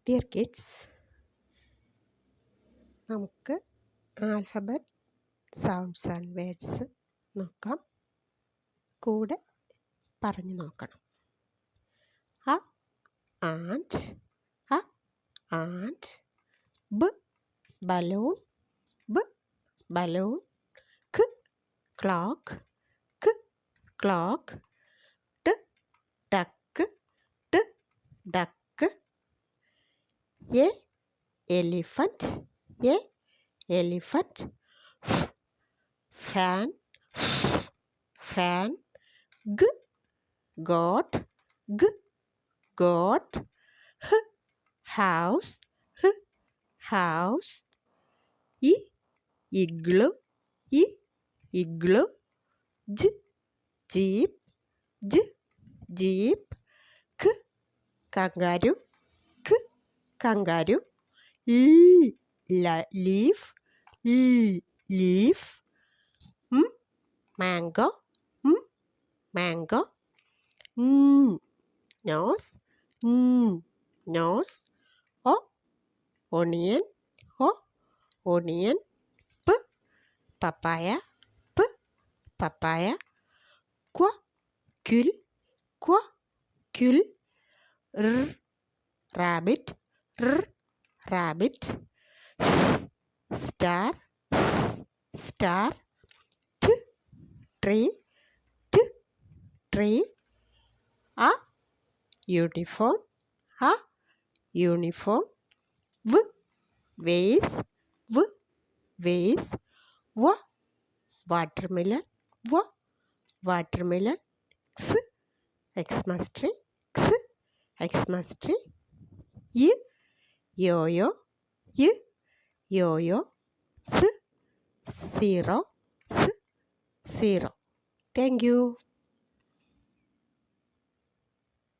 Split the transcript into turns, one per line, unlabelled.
Dear kids, നമുക്ക് alphabet sounds and words നോക്കാം. കൂടെ പറഞ്ഞു നോക്കണം. അ ആൻഡ്, അ ആൻഡ്, ബ ബലൂൺ, ബ ബലൂൺ, ക ക്ലോക്ക്, ക clock, T duck, T duck, A elephant, A elephant, fan, fan, g goat, g goat, h house, h house, igloo, igloo, j jeep, j jeep, k kangaroo, k kangaroo, leaf, leaf, mango, mango, nose, nose, onion, onion, papaya, papaya, quill, quill, rabbit, rabbit, star, star, tree, tree, a uniform, a uniform, vase, vase, watermelon, watermelon, Xmas tree, Xmas tree, yo-yo, yo-yo, zero, zero. Thank you.